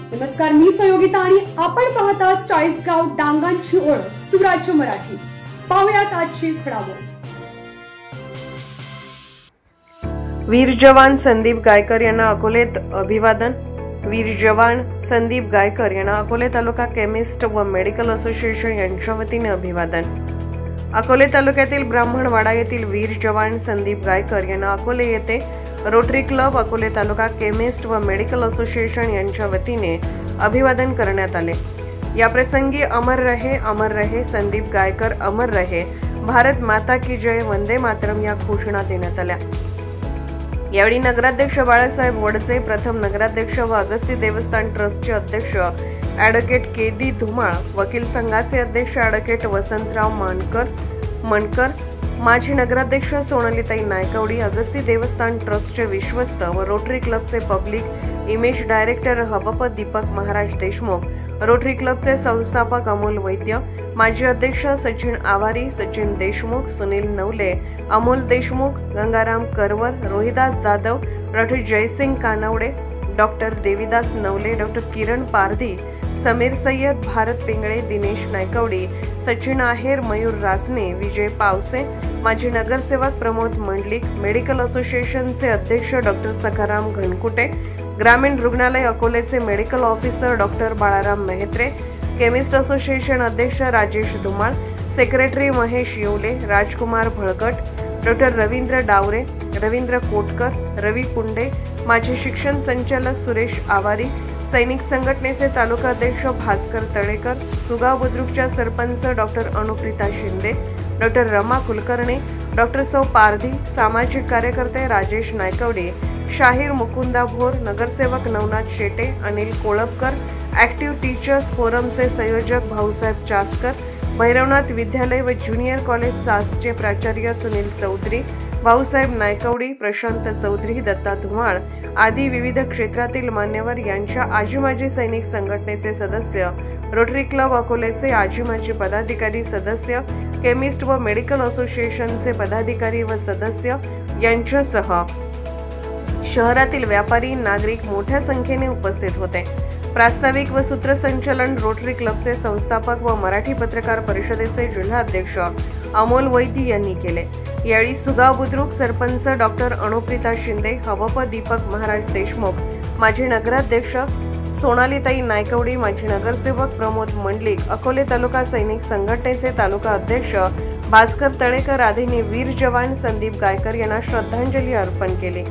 नमस्कार, मी सहयोगिता आणि आपण पाहता चाळीसगाव डांगांची ओळख सुराज्य मराठी। पाहुयात आजची घडामोड। वीर जवान संदीप गायकर यांना अकोलेत अभिवादन। वीर जवान संदीप गायकर यांना अकोले तालुका केमिस्ट व मेडिकल असोसिएशन यांच्या वतीने अभिवादन। अकोले तालुक्यातील ब्राह्मणवाडा येथील वीर जवान संदीप गायकर यांना अकोले येथे रोटरी क्लब, अकोले तालुका केमिस्ट व मेडिकल असोसिएशन यांच्या वतीने अभिवादन करण्यात आले। या प्रसंगी अमर रहे संदीप गायकर, अमर रहे, भारत माता की जय, वंदे मातरम या घोषणा देण्यात आल्या। यावेळी नगराध्यक्ष बाळासाहेब वडचे, प्रथम नगराध्यक्ष व अगस्ती देवस्थान ट्रस्टचे अध्यक्ष ॲडव्होकेट के.डी. धुमाळ, वकील संघाचे अध्यक्ष ॲडव्होकेट वसंतराव मनकर, माजी नगराध्यक्ष सोनालीताई नायकवडी, अगस्ती देवस्थान ट्रस्टचे विश्वस्त व रोटरी क्लबचे पब्लिक इमेज डायरेक्टर हबप दीपक महाराज देशमुख, रोटरी क्लबचे संस्थापक अमोल वैद्य, माजी अध्यक्ष Sachin Awari, Sachin Deshmukh, Sunil Navale, Amol Deshmukh, Gangaram Karwar, Rohidas Jadhav, doctor Jaysing Kanawade, doctor Devidas Navale, doctor Kiran Pardhi, Sameer Sayyad, Bharat Pingale, Dinesh Naikwadi, Sachin Aher, Mayur Rasane, Vijay Pawase, माजी नगरसेवक प्रमोद मंडलिक, मेडिकल असोसिएशनचे अध्यक्ष डॉक्टर सखाराम घनकुटे, ग्रामीण रुग्णालय अकोलेचे medical officer doctor Balaram Mehetre, chemist association अध्यक्ष राजेश धुमाळ, सेक्रेटरी महेश येवले, राजकुमार भळकट, डॉक्टर रवींद्र डावरे, रवींद्र कोटकर, रवी कुंडे, माजी शिक्षण संचालक सुरेश आवारी, सैनिक संघटनेचे तालुका अध्यक्ष भास्कर तळेकर, सुगाव बुद्रुकच्या sarpanch doctor Anuprita Shinde, doctor Rama Kulkarni, doctor सौ पारधी, सामाजिक कार्यकर्ते राजेश नायकवडे, शाहीर मुकुंदा भोर, नगरसेवक नवनाथ शेटे, अनिल कोळपकर, ॲक्टिव्ह टीचर्स फोरमचे संयोजक भाऊसाहेब चासकर, भैरवनाथ विद्यालय व ज्युनियर कॉलेज चासचे प्राचार्य सुनील चौधरी, भाऊसाहेब नायकवडी, प्रशांत चौधरी, दत्ता धुमाळ आदी विविध क्षेत्रातील मान्यवर यांच्या आजी माजी सैनिक संघटनेचे सदस्य, रोटरी क्लब अकोलेचे आजी माजी पदाधिकारी सदस्य, केमिस्ट व मेडिकल असोसिएशनचे पदाधिकारी व सदस्य यांच्यासह शहरातील व्यापारी, नागरिक मोठ्या संख्येने उपस्थित होते। प्रास्ताविक व सूत्रसंचालन रोटरी क्लबचे संस्थापक व मराठी पत्रकार परिषदेचे जिल्हाध्यक्ष अमोल वैद्य यांनी केले। यावेळी सुगाव बुद्रुक सरपंच डॉक्टर अनुप्रिता शिंदे, हबप दीपक महाराज देशमुख, माजी नगराध्यक्ष सोनालीताई नायकवडी, माजी नगरसेवक प्रमोद मंडलिक, अकोले तालुका सैनिक संघटनेचे तालुका अध्यक्ष भास्कर तळेकर आदींनी वीर जवान संदीप गायकर यांना श्रद्धांजली अर्पण केली।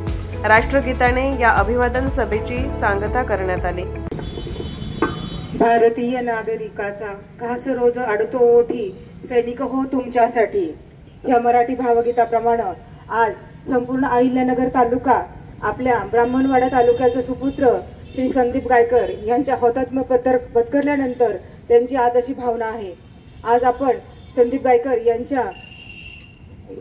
राष्ट्रगीताने या अभिवादन सभेची सांगता करण्यात आली। भारतीय नागरिकाचा घास रोज अडतो ओठी, सैनिक हो तुमच्यासाठी या मराठी भावगीताप्रमाणे आज संपूर्ण अहिल्यानगर तालुका आपल्या ब्राह्मणवाडा तालुक्याचे सुपुत्र श्री संदीप गायकर यांच्या हुतात्मा पत्करल्यानंतर त्यांची आज अशी भावना आहे। आज आपण संदीप गायकर यांच्या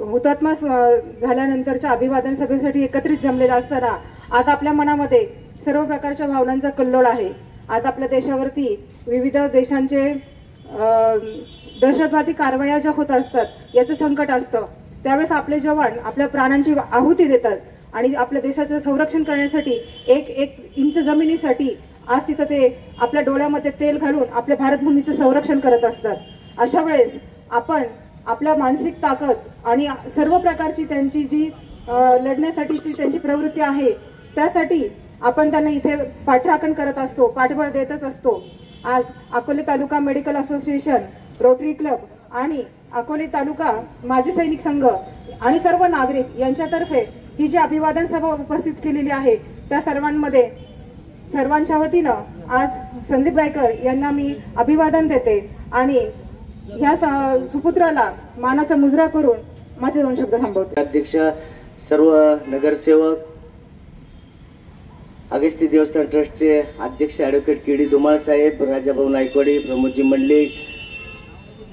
हुतात्मा झाल्यानंतरच्या अभिवादन सभेसाठी एकत्रित जमलेला असताना आज आपल्या मनामध्ये सर्व प्रकारच्या भावनांचा कल्लोळ आहे। आज आपल्या देशावरती विविध देशांचे दहशतवादी कारवाया ज्या होत असतात याचं संकट असतं, त्यावेळेस आपले जवान आपल्या प्राणांची आहुती देतात आणि आपल्या देशाचं संरक्षण करण्यासाठी एक इंच जमिनीसाठी आज तिथं ते आपल्या डोळ्यामध्ये तेल घालून आपल्या भारतभूमीचं संरक्षण करत असतात। अशा वेळेस आपण आपल्या मानसिक ताकद आणि सर्व प्रकारची त्यांची जी लढण्यासाठीची त्यांची प्रवृत्ती आहे त्यासाठी आपण त्यांना इथे पाठराखण करत असतो, पाठबळ देतच असतो। आज अकोले तालुका मेडिकल असोसिएशन, रोटरी क्लब आणि अकोले तालुका माजी सैनिक संघ आणि सर्व नागरिक यांच्यातर्फे ही जी अभिवादन सभा उपस्थित केलेली आहे त्या सर्वांच्या वतीनं आज संदीप गायकर यांना मी अभिवादन देते आणि ह्या सुपुत्राला मानाचा मुजरा करून माझे 2 शब्द थांबवते। अध्यक्ष, सर्व नगरसेवक, अगस्ती देवस्थान ट्रस्टचे अध्यक्ष ॲडव्होकेट के.डी. धुमाळ साहेब, राजाभाऊ नायकवडी, प्रमोदजी मंडलिक,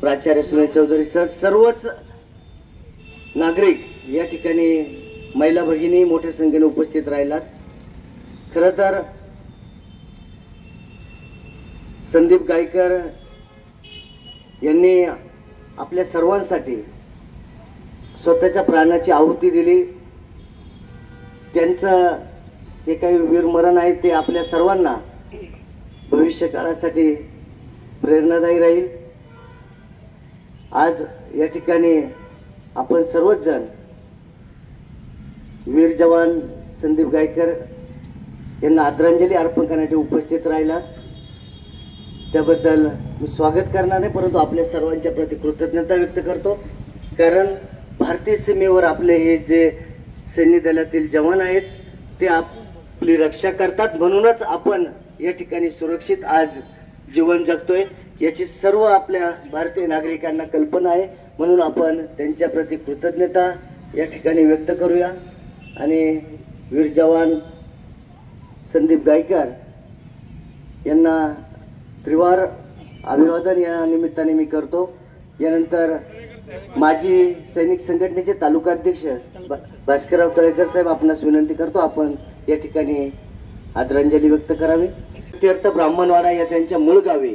प्राचार्य सुनील चौधरी सर, सर्वच नागरिक या ठिकाणी महिला भगिनी मोठ्या संख्येने उपस्थित राहिलात। खरं तर संदीप गायकर यांनी आपल्या सर्वांसाठी स्वतःच्या प्राणाची आहुती दिली। त्यांचं जे काही वीरमरण आहे ते आपल्या सर्वांना भविष्य काळासाठी प्रेरणादायी राहील। आज या ठिकाणी आपण सर्वच जण वीर जवान संदीप गायकर यांना आदरांजली अर्पण करण्यासाठी उपस्थित राहिला, त्याबद्दल मी स्वागत करणार नाही, परंतु आपल्या सर्वांच्या प्रति कृतज्ञता व्यक्त करतो। कारण भारतीय सीमेवर आपले हे जे सैन्य दलातील जवान आहेत ते आपली रक्षा करतात, म्हणूनच आपण या ठिकाणी सुरक्षित आज जीवन जगतोय याची सर्व आपल्या भारतीय नागरिकांना कल्पना आहे। म्हणून आपण त्यांच्या प्रति कृतज्ञता या ठिकाणी व्यक्त करूया आणि वीर जवान संदीप गायकर यांना त्रिवार अभिवादन या निमित्ताने मी करतो। यानंतर माजी सैनिक संघटनेचे तालुकाध्यक्ष भास्करराव तळेकर साहेब आपणास विनंती करतो आपण या ठिकाणी आदरांजली व्यक्त करावी। तीर्थ ब्राह्मणवाडा या त्यांच्या मूळ गावी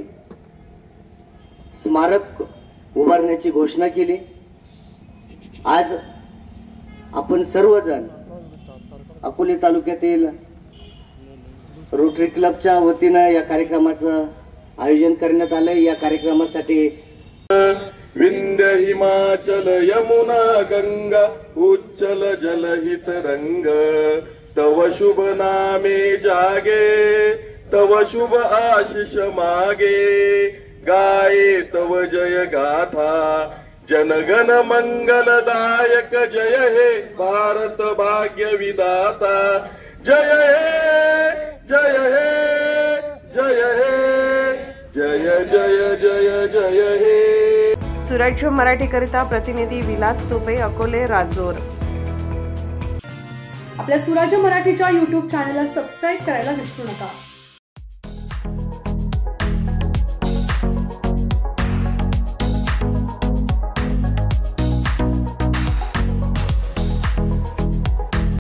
स्मारक उभारण्याची घोषणा केली। आज आपण सर्वजण अकोले तालुक्यातील रोटरी क्लबच्या वतीनं या कार्यक्रमाचं आयोजन करण्यात आलंय। या कार्यक्रमासाठी विंध्य हिमाचल यमुना गंगा उच्चल जलहित रंग तव शुभ नामे जागे तव शुभ आशीष मागे गाये तव जय गाथा जनगण मंगलदायक जय हे भारत भाग्य विदाता जय हे जय हे जय हे जय जय जय जय हे। सुराज्य मराठीकरिता प्रतिनिधी विलास तुपे, अकोले, राजोर। आपल्या सुराज्य मराठीच्या YouTube चॅनलला सबस्क्राईब करायला विसरू नका।